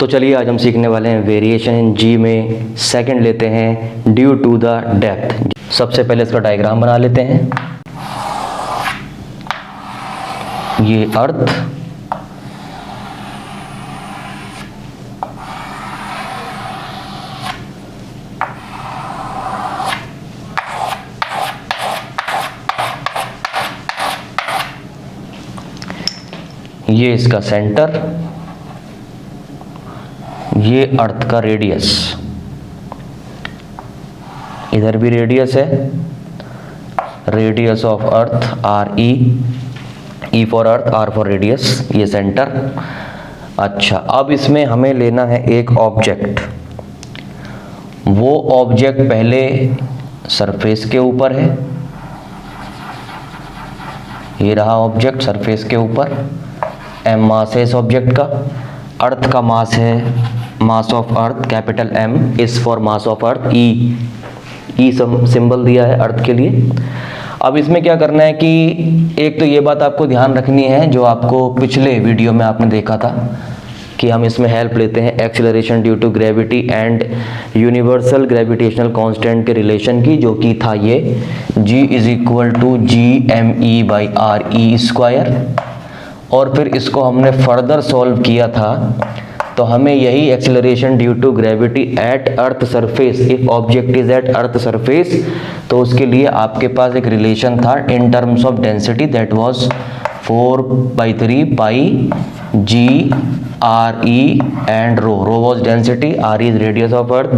तो चलिए आज हम सीखने वाले हैं वेरिएशन इन जी में सेकंड लेते हैं ड्यू टू द डेप्थ। सबसे पहले इसका डायग्राम बना लेते हैं। ये अर्थ, ये इसका सेंटर, ये अर्थ का रेडियस, इधर भी रेडियस है, radius of earth R E for earth, R for radius, ये सेंटर। अच्छा, अब इसमें हमें लेना है एक ऑब्जेक्ट। वो ऑब्जेक्ट पहले सरफेस के ऊपर है, ये रहा ऑब्जेक्ट सरफेस के ऊपर, एम मास है इस ऑब्जेक्ट का। अर्थ का मास है mass of earth capital M is for mass of earth, E symbol दिया है अर्थ के लिए। अब इसमें क्या करना है कि एक तो ये बात आपको ध्यान रखनी है जो आपको पिछले वीडियो में आपने देखा था कि हम इसमें हेल्प लेते हैं acceleration due to gravity and universal gravitational constant के रिलेशन की, जो कि था ये g is equal to GME/RE²। और फिर इसको हमने फर्दर सॉल्व किया था तो हमें यही acceleration due to gravity at earth surface, if object is at earth surface, तो उसके लिए आपके पास एक रिलेशन था in terms of density, that was 4/3 pi G R E and rho was density, R is radius of earth,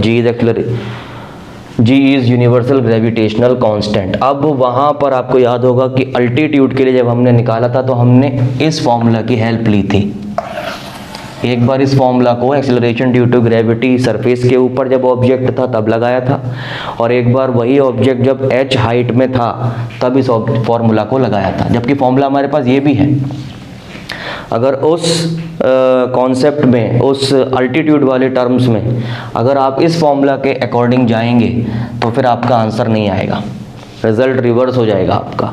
G is universal gravitational constant. अब वहां पर आपको याद होगा कि अल्टीट्यूड के लिए जब हमने निकाला था तो हमने इस फॉर्मूला की हेल्प ली थी। एक बार इस फॉर्मूला को acceleration due to gravity surface के ऊपर जब ऑब्जेक्ट था तब लगाया था, और एक बार वही ऑब्जेक्ट जब h हाइट में था तब इस फॉर्मूला को लगाया था, जबकि फॉर्मूला हमारे पास ये भी है। अगर उस कॉन्सेप्ट में, उस अल्टीट्यूड वाले टर्म्स में अगर आप इस फॉर्मूला के अकॉर्डिंग जाएंगे तो फिर आपका आंसर नहीं आएगा, रिजल्ट रिवर्स हो जाएगा आपका।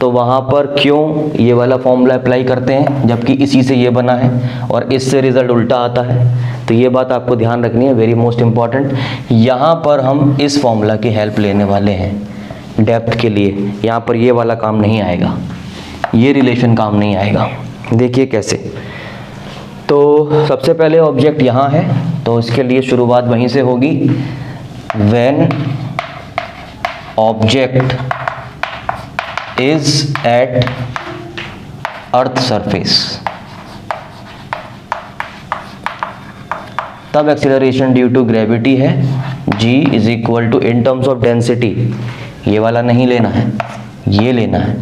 तो वहाँ पर क्यों ये वाला फॉर्मूला अप्लाई करते हैं जबकि इसी से ये बना है और इससे रिजल्ट उल्टा आता है, तो ये बात आपको ध्यान रखनी है, वेरी मोस्ट इम्पॉर्टेंट। यहाँ पर हम इस फॉर्मूला की हेल्प लेने वाले हैं डेप्थ के लिए। यहाँ पर ये वाला काम नहीं आएगा, ये रिलेशन काम नहीं आएगा। देखिए कैसे। तो सबसे पहले ऑब्जेक्ट यहाँ है तो इसके लिए शुरुआत वहीं से होगी। When object is at earth surface, तब एक्सीलरेशन ड्यू टू ग्रेविटी है g is equal to in terms of density, ये वाला नहीं लेना है, ये लेना है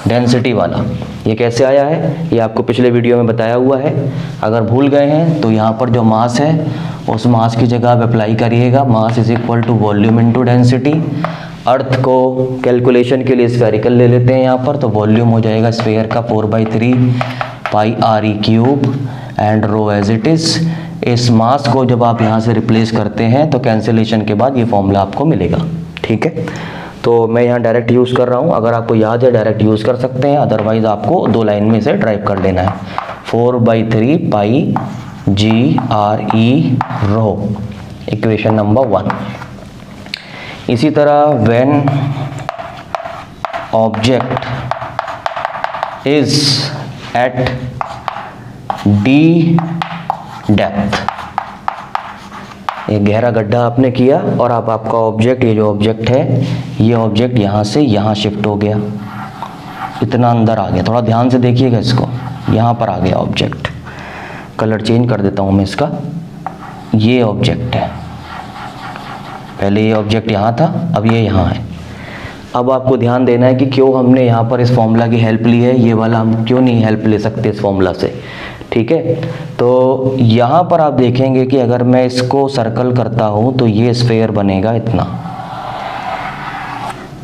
डेंसिटी वाला। ये कैसे आया है ये आपको पिछले वीडियो में बताया हुआ है, अगर भूल गए हैं तो यहाँ पर जो मास है उस मास की जगह आप अप्लाई करिएगा, mass is equal to volume into density. Earth को कैलकुलेशन के लिए स्फेरिकल ले लेते हैं यहाँ पर, तो वॉल्यूम हो जाएगा स्फेयर का 4/3 pi RE³ and rho as it is. इस मास को जब आप यहाँ से रिप्लेस करते हैं तो कैंसिलेशन के बाद ये फॉर्मूला आपको मिलेगा, ठीक है। तो मैं यहाँ डायरेक्ट यूज़ कर रहा हूँ, अगर आपको याद है डायरेक्ट यूज़ कर सकते हैं, अदरवाइज आपको दो लाइन में से ड्राइव कर लेना है। 4/3 pi GRE rho, equation number 1। इसी तरह when object is at d depth, एक गहरा गड्ढा आपने किया और अब आपका ऑब्जेक्ट, ये जो ऑब्जेक्ट है ये ऑब्जेक्ट यहाँ से यहाँ शिफ्ट हो गया, इतना अंदर आ गया। थोड़ा ध्यान से देखिएगा इसको, यहाँ पर आ गया ऑब्जेक्ट। कलर चेंज कर देता हूँ मैं इसका। ये ऑब्जेक्ट है, पहले ये ऑब्जेक्ट यहाँ था, अब ये यहाँ है। अब आपको ध्यान देना है कि क्यों हमने यहाँ पर इस फॉर्मूला की हेल्प ली है, ये वाला हम क्यों नहीं हेल्प ले सकते इस फॉर्मूला से, ठीक है। तो यहाँ पर आप देखेंगे कि अगर मैं इसको सर्कल करता हूँ तो ये स्फेयर बनेगा इतना,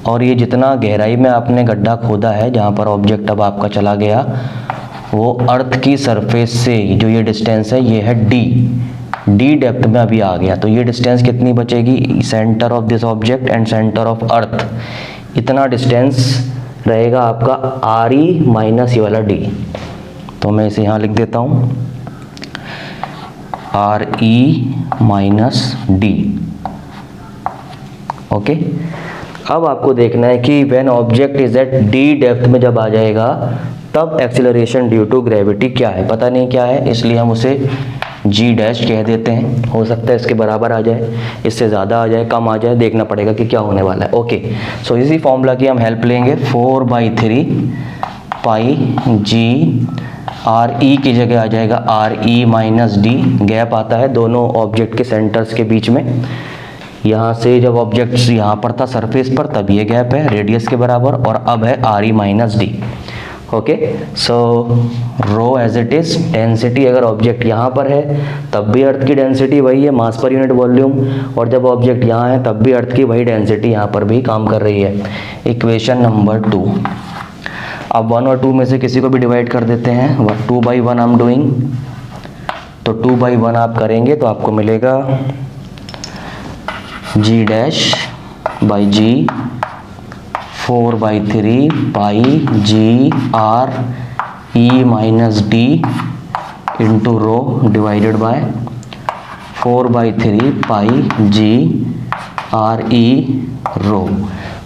और ये जितना गहराई में आपने गड्ढा खोदा है जहाँ पर ऑब्जेक्ट अब आपका चला गया, वो अर्थ की सरफेस से जो ये डिस्टेंस है ये है डी डेप्थ में अभी आ गया। तो ये डिस्टेंस कितनी बचेगी, centre of this object and centre of earth, इतना डिस्टेंस रहेगा आपका RE माइनस ये वाला D। तो मैं इसे यहाँ लिख देता हूँ, R E minus D. Okay, अब आपको देखना है कि when object is at d depth में जब आ जाएगा तब एक्सीलरेशन ड्यू टू ग्रेविटी क्या है, पता नहीं क्या है, इसलिए हम उसे जी डैश कह देते हैं। हो सकता है इसके बराबर आ जाए, इससे ज़्यादा आ जाए, कम आ जाए, देखना पड़ेगा कि क्या होने वाला है। ओके, सो इसी फॉर्मूला की हम हेल्प लेंगे। 4/3 पाई जी, आर ई की जगह आ जाएगा are E minus D. Gap आता है दोनों ऑब्जेक्ट के सेंटर्स के बीच में। यहाँ से जब ऑब्जेक्ट यहाँ पर था सरफेस पर तब ये गैप है रेडियस के बराबर, और अब है R E minus D. Okay, so rho as it is. Density अगर ऑब्जेक्ट यहाँ पर है तब भी अर्थ की डेंसिटी वही है, मास पर यूनिट वॉल्यूम, और जब ऑब्जेक्ट यहाँ है तब भी अर्थ की वही डेंसिटी यहाँ पर भी काम कर रही है। Equation number 2। अब 1 और 2 में से किसी को भी डिवाइड कर देते हैं। 2/1 आई एम डूइंग, तो 2/1 आप करेंगे तो आपको मिलेगा G dash by G 4/3 pi G R E minus D into rho divided by 4/3 pi G R E rho.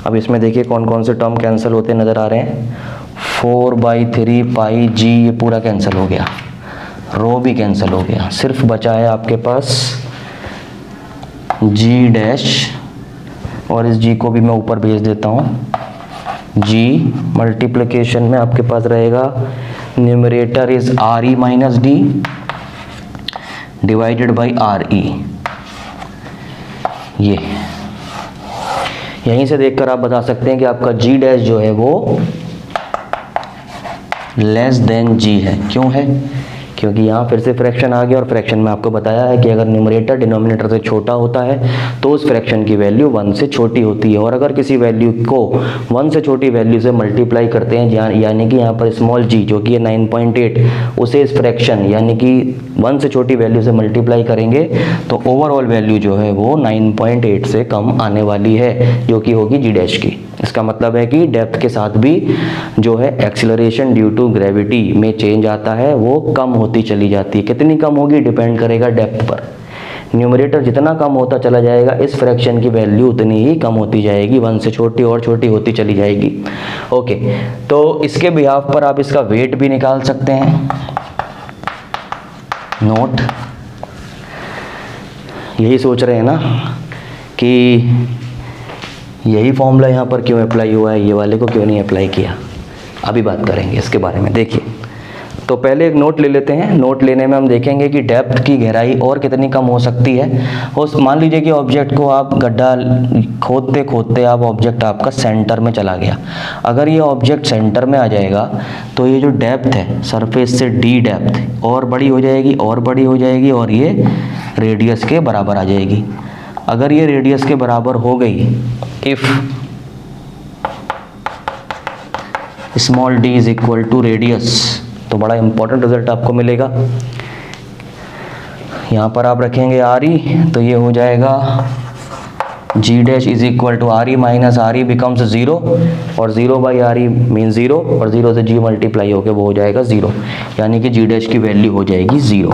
अब इसमें देखिए कौन कौन से टर्म कैंसिल होते नज़र आ रहे हैं। 4/3 पाई जी ये पूरा कैंसिल हो गया, रो भी कैंसिल हो गया, सिर्फ बचा है आपके पास जी डैश, और इस जी को भी मैं ऊपर भेज देता हूँ। जी मल्टीप्लिकेशन में आपके पास रहेगा numerator is are E minus D divided by R E. ये यहीं से देखकर आप बता सकते हैं कि आपका जी डैश जो है वो लेस देन जी है। क्यों है? क्योंकि यहाँ फिर से फ्रैक्शन आ गया, और फ्रैक्शन में आपको बताया है कि अगर न्यूमरेटर डिनोमिनेटर से छोटा होता है तो उस फ्रैक्शन की वैल्यू 1 से छोटी होती है, और अगर किसी वैल्यू को 1 से छोटी वैल्यू से मल्टीप्लाई करते हैं, यानी कि यहाँ पर स्मॉल जी जो कि है 9.8, उसे इस फ्रैक्शन यानी कि 1 से छोटी वैल्यू से मल्टीप्लाई करेंगे तो ओवरऑल वैल्यू जो है वो 9.8 से कम आने वाली है, जो कि होगी जी डैश की। इसका मतलब है कि डेप्थ के साथ भी जो है एक्सीलरेशन ड्यू टू ग्रेविटी में चेंज आता है, वो कम होती चली जाती है। कितनी कम होगी डिपेंड करेगा डेप्थ पर। न्यूमरेटर जितना कम होता चला जाएगा इस फ्रैक्शन की वैल्यू उतनी ही कम होती जाएगी, 1 से छोटी और छोटी होती चली जाएगी। ओके, तो इसके बिहाफ पर आप इसका वेट भी निकाल सकते हैं। नोट, यही सोच रहे हैं ना कि यही फॉर्मूला यहाँ पर क्यों अप्लाई हुआ है, ये वाले को क्यों नहीं अप्लाई किया। अभी बात करेंगे इसके बारे में। देखिए, तो पहले एक नोट ले लेते हैं। नोट लेने में हम देखेंगे कि डेप्थ की गहराई और कितनी कम हो सकती है। और मान लीजिए कि ऑब्जेक्ट को आप गड्ढा खोदते खोदते आप ऑब्जेक्ट आपका सेंटर में चला गया। अगर ये ऑब्जेक्ट सेंटर में आ जाएगा तो ये जो डेप्थ है सरफेस से डी डेप्थ और बड़ी हो जाएगी और बड़ी हो जाएगी, और ये रेडियस के बराबर आ जाएगी। अगर ये रेडियस के बराबर हो गई, if small d is equal to radius, तो बड़ा इंपॉर्टेंट रिजल्ट आपको मिलेगा। यहाँ पर आप रखेंगे आर ई, तो ये हो जाएगा G dash is equal to R E minus R E becomes 0, और 0/आर ई मीन 0, और 0 से जी मल्टीप्लाई होकर वो हो जाएगा 0, यानी कि जी डैश की वैल्यू हो जाएगी 0।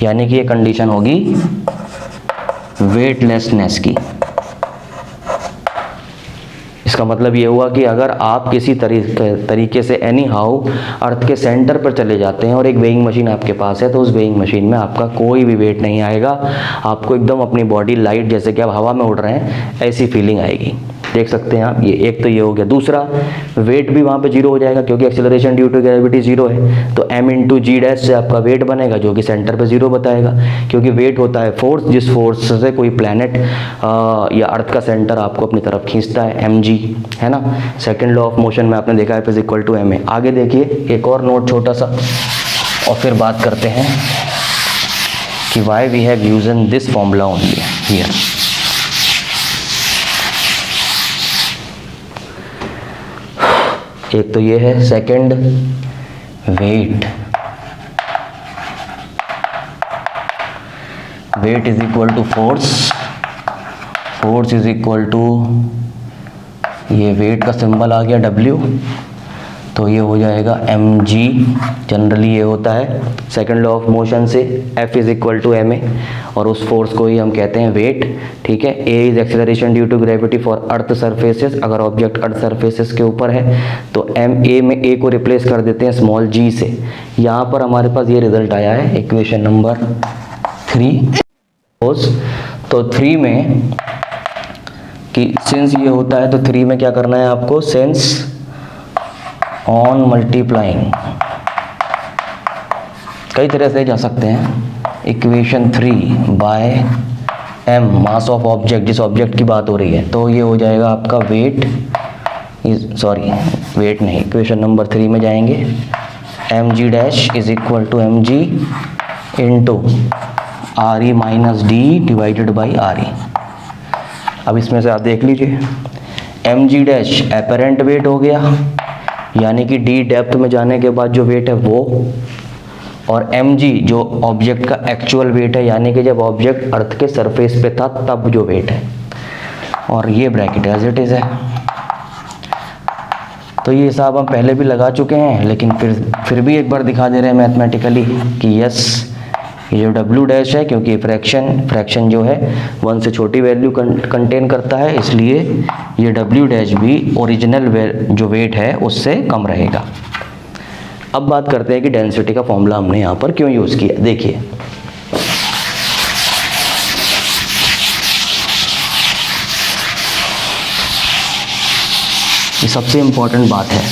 यानी कि ये कंडीशन होगी वेटलेसनेस की। इसका मतलब ये हुआ कि अगर आप किसी तरीके से एनी हाउ अर्थ के सेंटर पर चले जाते हैं और एक वेइंग मशीन आपके पास है, तो उस वेइंग मशीन में आपका कोई भी वेट नहीं आएगा। आपको एकदम अपनी बॉडी लाइट, जैसे कि आप हवा में उड़ रहे हैं, ऐसी फीलिंग आएगी। देख सकते हैं आप, ये एक तो ये हो गया। दूसरा, वेट भी वहाँ पे 0 हो जाएगा क्योंकि एक्सेलरेशन ड्यू टू ग्रेविटी 0 है। तो m इंटू जी डैश से आपका वेट बनेगा जो कि सेंटर पे 0 बताएगा, क्योंकि वेट होता है फोर्स, जिस फोर्स से कोई प्लैनेट या अर्थ का सेंटर आपको अपनी तरफ खींचता है, mg, है ना। सेकेंड लॉ ऑफ मोशन में आपने देखा है F is equal to ma। आगे देखिए एक और नोट छोटा सा, और फिर बात करते हैं कि why we have used this formula only here. एक तो ये है, second weight. Weight is equal to force, force is equal to, ये वेट का सिंबल आ गया W, तो ये हो जाएगा mg, जनरली ये होता है सेकंड लॉ ऑफ मोशन से F is equal to ma, और उस फोर्स को ही हम कहते हैं वेट, ठीक है। a is acceleration due to gravity for earth surfaces, अगर ऑब्जेक्ट अर्थ सरफेसेस के ऊपर है तो ma में a को रिप्लेस कर देते हैं स्मॉल g से। यहाँ पर हमारे पास ये रिजल्ट आया है इक्वेशन नंबर 3। तो 3 में कि सिंस ये होता है तो 3 में क्या करना है आपको, सिंस ऑन मल्टीप्लाइंग, कई तरह से जा सकते हैं, equation 3 by m mass of object, जिस ऑब्जेक्ट की बात हो रही है, तो ये हो जाएगा आपका वेट वेट नहीं, इक्वेशन नंबर 3 में जाएंगे, mg dash is equal to mg into re minus D divided by re। अब इसमें से आप देख लीजिए, mg डैश एपरेंट वेट हो गया, यानी कि d डेप्थ में जाने के बाद जो वेट है वो, और mg जो ऑब्जेक्ट का एक्चुअल वेट है, यानी कि जब ऑब्जेक्ट अर्थ के सरफेस पे था तब जो वेट है, और ये ब्रैकेट एज इट इज है। तो ये हिसाब हम पहले भी लगा चुके हैं, लेकिन फिर भी एक बार दिखा दे रहे हैं मैथमेटिकली कि यस, ये जो W डैश है, क्योंकि फ्रैक्शन जो है 1 से छोटी वैल्यू कंटेन करता है, इसलिए ये W डैश भी ओरिजिनल जो वेट है उससे कम रहेगा। अब बात करते हैं कि डेंसिटी का फॉर्मूला हमने यहाँ पर क्यों यूज़ किया। देखिए, ये सबसे इम्पोर्टेंट बात है।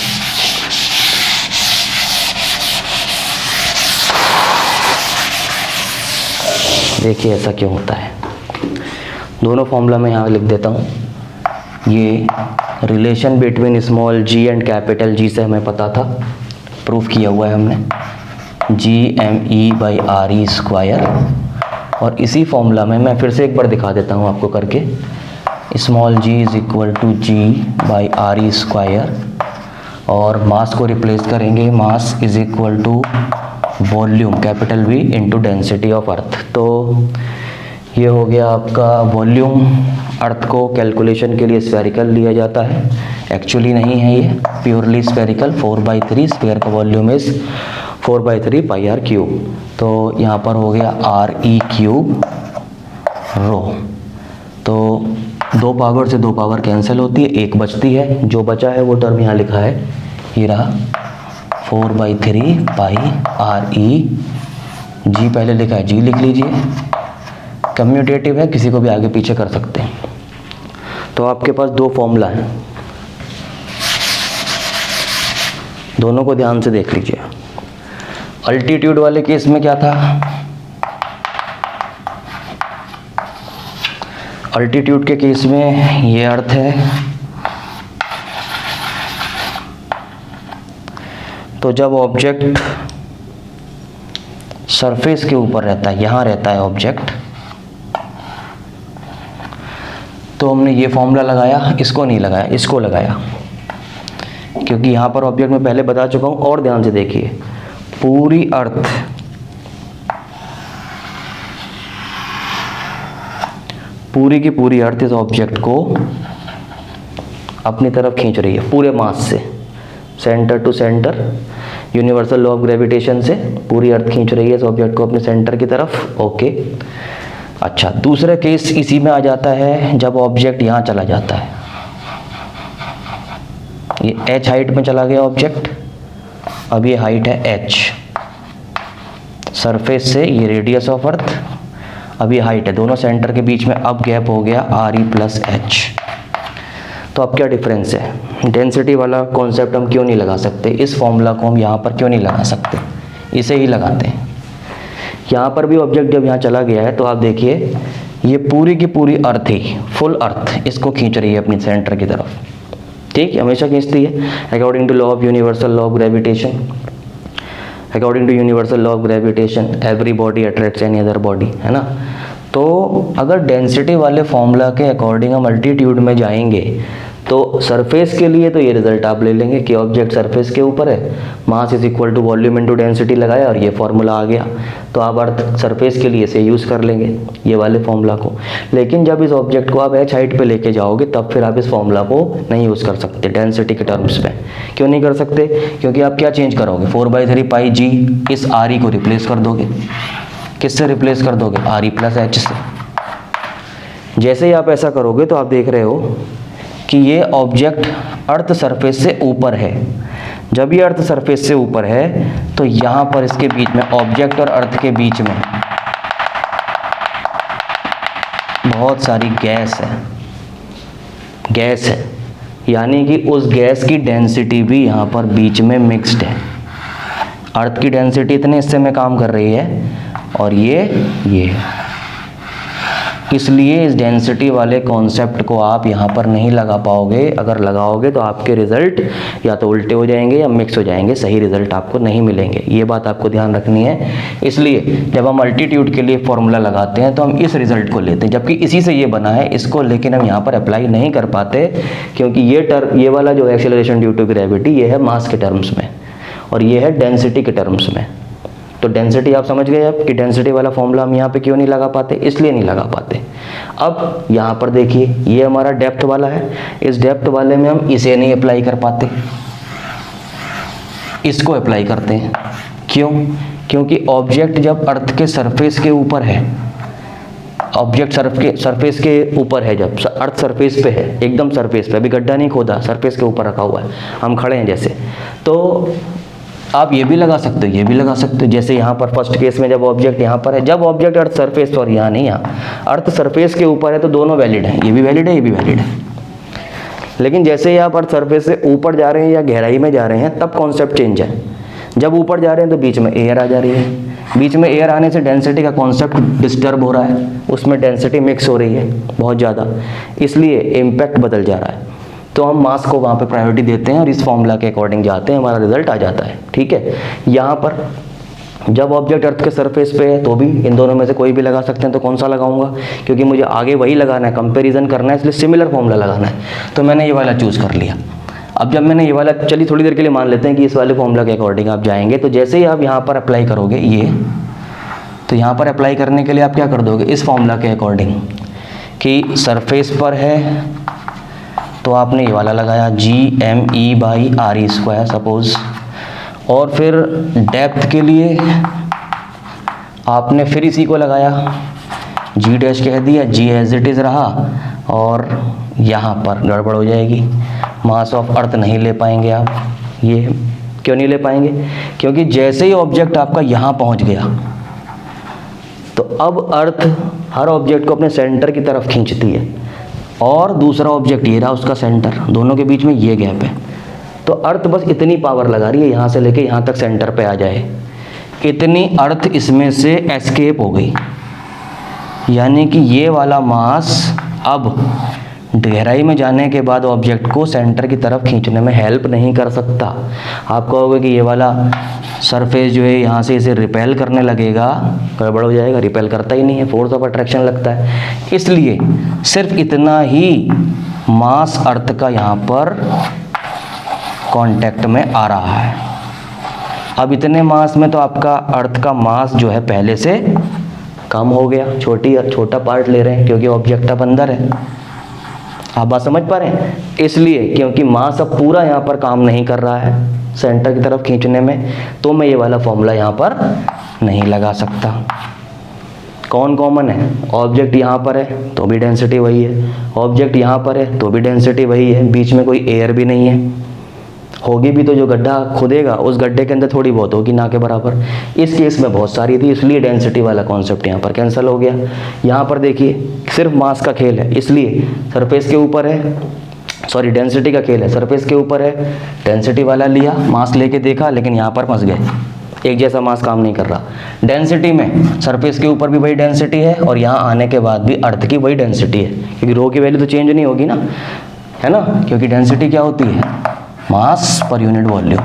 देखिए ऐसा क्यों होता है, दोनों फॉर्मूला मैं यहाँ लिख देता हूँ। ये relation between small g and capital G से हमें पता था, प्रूफ किया हुआ है हमने, GME/RE स्क्वायर। और इसी फॉर्मूला में मैं फिर से एक बार दिखा देता हूँ आपको करके, small g is equal to G/RE square, और मास को रिप्लेस करेंगे, mass is equal to volume capital V into density of earth. तो ये हो गया आपका वॉल्यूम। अर्थ को कैलकुलेशन के लिए स्फेरिकल लिया जाता है, एक्चुअली नहीं है ये प्योरली स्फेरिकल। 4/3 स्फीयर का volume is 4/3 pi R cube. तो यहाँ पर हो गया RE क्यूब रो। तो 2 पावर से 2 पावर कैंसिल होती है, 1 बचती है, जो बचा है वो टर्म यहाँ लिखा है, ये रहा 4/3 पाई RE। G पहले लिखा है, G लिख लीजिए, कम्यूटेटिव है, किसी को भी आगे पीछे कर सकते हैं। तो आपके पास 2 फॉर्मूला हैं, दोनों को ध्यान से देख लीजिए। अल्टीट्यूड वाले केस में क्या था, अल्टीट्यूड के केस में ये अर्थ है, तो जब ऑब्जेक्ट सरफेस के ऊपर रहता है, यहाँ रहता है ऑब्जेक्ट, तो हमने ये फॉर्मूला लगाया, इसको नहीं लगाया, इसको लगाया, क्योंकि यहाँ पर ऑब्जेक्ट में पहले बता चुका हूँ। और ध्यान से देखिए, पूरी अर्थ पूरी की पूरी अर्थ इस ऑब्जेक्ट को अपनी तरफ खींच रही है पूरे मास से, centre to centre, universal law of gravitation से पूरी अर्थ खींच रही है इस ऑब्जेक्ट को अपने सेंटर की तरफ। ओके, अच्छा, दूसरा केस इसी में आ जाता है जब ऑब्जेक्ट यहाँ चला जाता है, ये h हाइट में चला गया ऑब्जेक्ट, अब ये हाइट है h सरफेस से, ये रेडियस ऑफ अर्थ, अब ये हाइट है, दोनों सेंटर के बीच में अब गैप हो गया RE प्लस H। तो अब क्या डिफरेंस है, डेंसिटी वाला कॉन्सेप्ट हम क्यों नहीं लगा सकते, इस फॉर्मूला को हम यहाँ पर क्यों नहीं लगा सकते, इसे ही लगाते हैं। यहाँ पर भी ऑब्जेक्ट जब यहाँ चला गया है तो आप देखिए ये पूरी की पूरी अर्थ ही, फुल अर्थ इसको खींच रही है अपनी सेंटर की तरफ, ठीक है, हमेशा खींचती है according to law of universal law of gravitation. According to universal law of gravitation every body attracts any other body, है ना। तो अगर डेंसिटी वाले फॉर्मूला के अकॉर्डिंग हम अल्टीट्यूड में जाएंगे तो सरफेस के लिए तो ये रिजल्ट आप ले लेंगे कि ऑब्जेक्ट सरफेस के ऊपर है, mass is equal to volume into density लगाया और ये फॉर्मूला आ गया। तो आप अर्थ सरफेस के लिए इसे यूज़ कर लेंगे ये वाले फॉर्मूला को। लेकिन जब इस ऑब्जेक्ट को आप h हाइट पे लेके जाओगे तब फिर आप इस फॉर्मूला को नहीं यूज़ कर सकते डेंसिटी के टर्म्स में। क्यों नहीं कर सकते? क्योंकि आप क्या चेंज करोगे, 4/3 पाई जी इस आर ई को रिप्लेस कर दोगे। किससे रिप्लेस कर दोगे? आर ई प्लस एच से। जैसे ही आप ऐसा करोगे तो आप देख रहे हो कि ये ऑब्जेक्ट अर्थ सरफेस से ऊपर है। जब ये अर्थ सरफेस से ऊपर है तो यहाँ पर इसके बीच में, ऑब्जेक्ट और अर्थ के बीच में बहुत सारी गैस है, यानी कि उस गैस की डेंसिटी भी यहाँ पर बीच में मिक्स्ड है। अर्थ की डेंसिटी इतने हिस्से में काम कर रही है और ये इसलिए इस डेंसिटी वाले कॉन्सेप्ट को आप यहाँ पर नहीं लगा पाओगे। अगर लगाओगे तो आपके रिजल्ट या तो उल्टे हो जाएंगे या मिक्स हो जाएंगे, सही रिजल्ट आपको नहीं मिलेंगे। ये बात आपको ध्यान रखनी है। इसलिए जब हम अल्टीट्यूड के लिए फॉर्मूला लगाते हैं तो हम इस रिजल्ट को लेते हैं, जबकि इसी से ये बना है इसको, लेकिन हम यहाँ पर अप्लाई नहीं कर पाते क्योंकि ये वाला जो एक्सेलरेशन ड्यू टू ग्रेविटी ये है मास के टर्म्स में और ये है डेंसिटी के टर्म्स में। तो डेंसिटी आप समझ गए अब कि डेंसिटी वाला फॉर्मूला हम यहाँ पे क्यों नहीं लगा पाते, इसलिए नहीं लगा पाते। अब यहाँ पर देखिए ये हमारा डेप्थ वाला है, इस डेप्थ वाले में हम इसे नहीं अप्लाई कर पाते, इसको अप्लाई करते हैं। क्यों? क्योंकि ऑब्जेक्ट जब अर्थ के सरफेस के ऊपर है, ऑब्जेक्ट सरफेस के ऊपर है, जब अर्थ सरफेस पे है, एकदम सरफेस पे, अभी गड्ढा नहीं खोदा, सरफेस के ऊपर रखा हुआ है, हम खड़े हैं जैसे, तो आप ये भी लगा सकते हो, ये भी लगा सकते हो। जैसे यहाँ पर फर्स्ट केस में जब ऑब्जेक्ट यहाँ पर है, जब ऑब्जेक्ट अर्थ सरफेस पर, यहाँ नहीं, यहाँ अर्थ सरफेस के ऊपर है तो दोनों वैलिड है, ये भी वैलिड है, ये भी वैलिड है। लेकिन जैसे ही आप अर्थ सरफेस से ऊपर जा रहे हैं या गहराई में जा रहे हैं तब कॉन्सेप्ट चेंज है। जब ऊपर जा रहे हैं तो बीच में एयर आ जा रही है, बीच में एयर आने से डेंसिटी का कॉन्सेप्ट डिस्टर्ब हो रहा है, उसमें डेंसिटी मिक्स हो रही है बहुत ज़्यादा, इसलिए इम्पैक्ट बदल जा रहा है। तो हम मास को वहाँ पे प्रायोरिटी देते हैं और इस फॉर्मूला के अकॉर्डिंग जाते हैं, हमारा रिजल्ट आ जाता है। ठीक है, यहाँ पर जब ऑब्जेक्ट अर्थ के सरफेस पे है तो भी इन दोनों में से कोई भी लगा सकते हैं। तो कौन सा लगाऊंगा, क्योंकि मुझे आगे वही लगाना है, कंपैरिजन करना है, इसलिए सिमिलर फॉर्मूला लगाना है, तो मैंने ये वाला चूज़ कर लिया। अब जब मैंने ये वाला, चलिए थोड़ी देर के लिए मान लेते हैं कि इस वाले फॉर्मूला के अकॉर्डिंग आप जाएंगे, तो जैसे ही आप यहाँ पर अप्लाई करोगे ये, तो यहाँ पर अप्लाई करने के लिए आप क्या कर दोगे, इस फॉर्मूला के अकॉर्डिंग कि सरफेस पर है तो आपने ये वाला लगाया GME/RE² सपोज, और फिर डेप्थ के लिए आपने फिर इसी को लगाया, G डैश कह दिया, G एज इट इज़ रहा, और यहाँ पर गड़बड़ हो जाएगी, मास ऑफ अर्थ नहीं ले पाएंगे आप। ये क्यों नहीं ले पाएंगे? क्योंकि जैसे ही ऑब्जेक्ट आपका यहाँ पहुँच गया तो अब अर्थ हर ऑब्जेक्ट को अपने सेंटर की तरफ खींचती है, और दूसरा ऑब्जेक्ट ये रहा उसका सेंटर, दोनों के बीच में ये गैप है, तो अर्थ बस इतनी पावर लगा रही है यहाँ से लेके यहाँ तक सेंटर पे आ जाए, इतनी अर्थ इसमें से एस्केप हो गई, यानी कि ये वाला मास अब गहराई में जाने के बाद ऑब्जेक्ट को सेंटर की तरफ खींचने में हेल्प नहीं कर सकता। आप कहोगे कि ये वाला सरफेस जो है यहाँ से इसे रिपेल करने लगेगा, गड़बड़ हो जाएगा, रिपेल करता ही नहीं है, फोर्स ऑफ अट्रैक्शन लगता है। इसलिए सिर्फ इतना ही मास अर्थ का यहाँ पर कांटेक्ट में आ रहा है। अब इतने मास में तो आपका अर्थ का मास जो है पहले से कम हो गया, छोटा पार्ट ले रहे हैं क्योंकि ऑब्जेक्ट अब अंदर है। आप बात समझ पा रहे हैं? इसलिए क्योंकि मास अब पूरा यहाँ पर काम नहीं कर रहा है सेंटर की तरफ खींचने में, तो मैं ये वाला फॉर्मूला यहाँ पर नहीं लगा सकता। कौन कॉमन है? ऑब्जेक्ट यहाँ पर है तो भी डेंसिटी वही है, ऑब्जेक्ट यहाँ पर है तो भी डेंसिटी वही है, बीच में कोई एयर भी नहीं है, होगी भी तो जो गड्ढा खोदेगा उस गड्ढे के अंदर थोड़ी बहुत होगी, ना के बराबर। इस केस में बहुत सारी थी, इसलिए डेंसिटी वाला कॉन्सेप्ट यहाँ पर कैंसिल हो गया। यहाँ पर देखिए सिर्फ मास का खेल है, इसलिए सरफेस के ऊपर है, सॉरी डेंसिटी का खेल है, सरफेस के ऊपर है, डेंसिटी वाला लिया, मास लेके देखा, लेकिन यहाँ पर फंस गए, एक जैसा मास काम नहीं कर रहा। डेंसिटी में सरफेस के ऊपर भी वही डेंसिटी है और यहाँ आने के बाद भी अर्थ की वही डेंसिटी है, क्योंकि रो की वैल्यू तो चेंज नहीं होगी ना, है ना, क्योंकि डेंसिटी क्या होती है, मास पर यूनिट वॉल्यूम।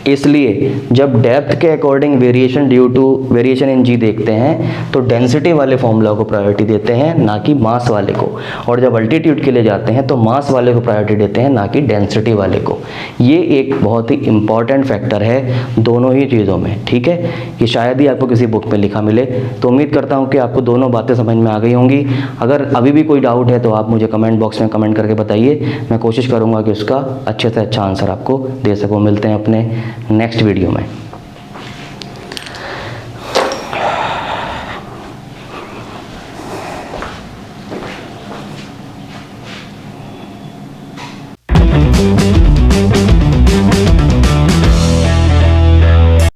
इसलिए जब डेप्थ के according variation due to variation in G देखते हैं तो डेंसिटी वाले फॉर्मूला को प्रायोरिटी देते हैं, ना कि मास वाले को। और जब अल्टीट्यूड के लिए जाते हैं तो मास वाले को प्रायोरिटी देते हैं, ना कि डेंसिटी वाले को। ये एक बहुत ही इंपॉर्टेंट फैक्टर है दोनों ही चीज़ों में, ठीक है। ये शायद ही आपको किसी बुक में लिखा मिले। तो उम्मीद करता हूँ कि आपको दोनों बातें समझ में आ गई होंगी। अगर अभी भी कोई डाउट है तो आप मुझे कमेंट बॉक्स में कमेंट करके बताइए, मैं कोशिश करूँगा कि उसका अच्छे से अच्छा आंसर आपको दे सकूँ। मिलते हैं अपने नेक्स्ट वीडियो में।